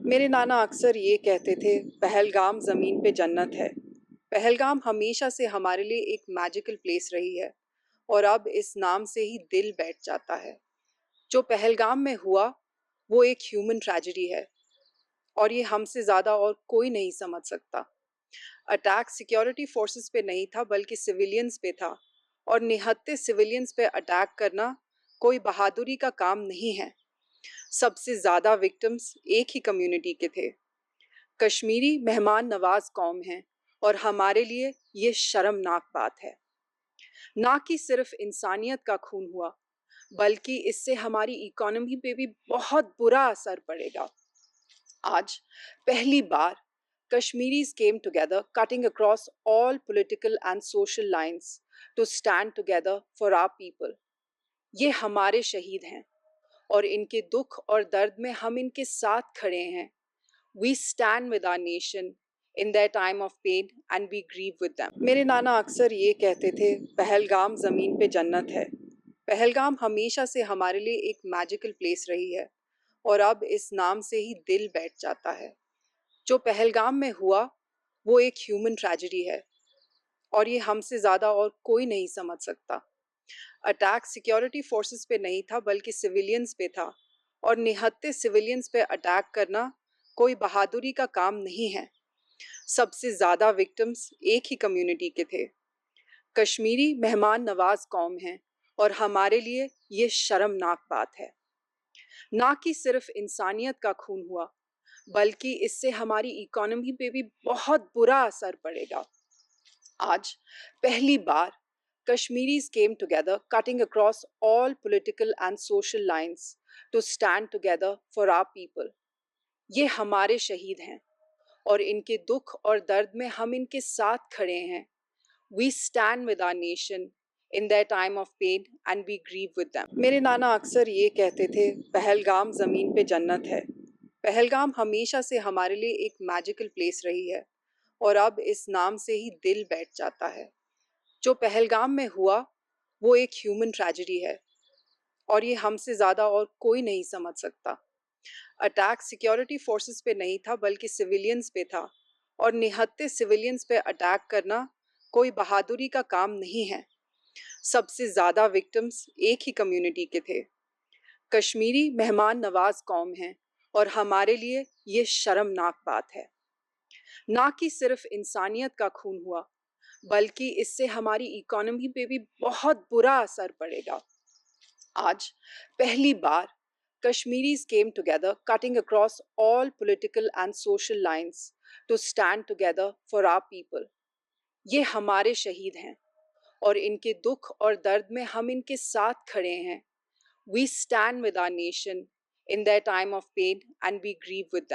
मेरे नाना अक्सर ये कहते थे, पहलगाम ज़मीन पे जन्नत है। पहलगाम हमेशा से हमारे लिए एक मैजिकल प्लेस रही है और अब इस नाम से ही दिल बैठ जाता है। जो पहलगाम में हुआ वो एक ह्यूमन ट्रेजेडी है और ये हमसे ज़्यादा और कोई नहीं समझ सकता। अटैक सिक्योरिटी फोर्सेस पे नहीं था बल्कि सिविलियंस पे था और निहत्थे सिविलियंस पे अटैक करना कोई बहादुरी का काम नहीं है। सबसे ज़्यादा विक्टिम्स एक ही कम्युनिटी के थे। कश्मीरी मेहमान नवाज कौम हैं और हमारे लिए ये शर्मनाक बात है। ना कि सिर्फ इंसानियत का खून हुआ बल्कि इससे हमारी इकोनॉमी पे भी बहुत बुरा असर पड़ेगा। आज पहली बार Kashmiris came together, cutting across all political and social lines to stand together for our people. ये हमारे शहीद हैं और इनके दुख और दर्द में हम इनके साथ खड़े हैं। We stand with our nation in their time of pain and we grieve with them. मेरे नाना अक्सर ये कहते थे, पहलगाम ज़मीन पे जन्नत है। पहलगाम हमेशा से हमारे लिए एक मैजिकल प्लेस रही है और अब इस नाम से ही दिल बैठ जाता है। जो पहलगाम में हुआ वो एक ह्यूमन ट्रेजेडी है और ये हमसे ज़्यादा और कोई नहीं समझ सकता। अटैक सिक्योरिटी फोर्सेस पे नहीं था बल्कि सिविलियंस पे था और निहत्थे सिविलियंस पे अटैक करना कोई बहादुरी का काम नहीं है। सबसे ज़्यादा विक्टिम्स एक ही कम्युनिटी के थे। कश्मीरी मेहमान नवाज कौम हैं और हमारे लिए ये शर्मनाक बात है। ना कि सिर्फ इंसानियत का खून हुआ बल्कि इससे हमारी इकोनॉमी पे भी बहुत बुरा असर पड़ेगा। आज पहली बार Kashmiris came together, cutting across all political and social lines to stand together for our people. ये हमारे शहीद हैं और इनके दुख और दर्द में हम इनके साथ खड़े हैं। We stand with our nation in their time of pain and we grieve with them. मेरे नाना अक्सर ये कहते थे, पहलगाम ज़मीन पे जन्नत है। पहलगाम हमेशा से हमारे लिए एक मैजिकल प्लेस रही है और अब इस नाम से ही दिल बैठ जाता है। जो पहलगाम में हुआ वो एक ह्यूमन ट्रेजेडी है और ये हमसे ज़्यादा और कोई नहीं समझ सकता। अटैक सिक्योरिटी फोर्सेस पे नहीं था बल्कि सिविलियंस पे था और निहत्थे सिविलियंस पे अटैक करना कोई बहादुरी का काम नहीं है। सबसे ज़्यादा विक्टिम्स एक ही कम्युनिटी के थे। कश्मीरी मेहमान नवाज कौम हैं और हमारे लिए ये शर्मनाक बात है। ना कि सिर्फ इंसानियत का खून हुआ बल्कि इससे हमारी इकोनॉमी पे भी बहुत बुरा असर पड़ेगा। आज पहली बार Kashmiris came together, cutting across all political and social lines to stand together for our people. ये हमारे शहीद हैं और इनके दुख और दर्द में हम इनके साथ खड़े हैं। We stand with our nation in their time of pain and we grieve with them.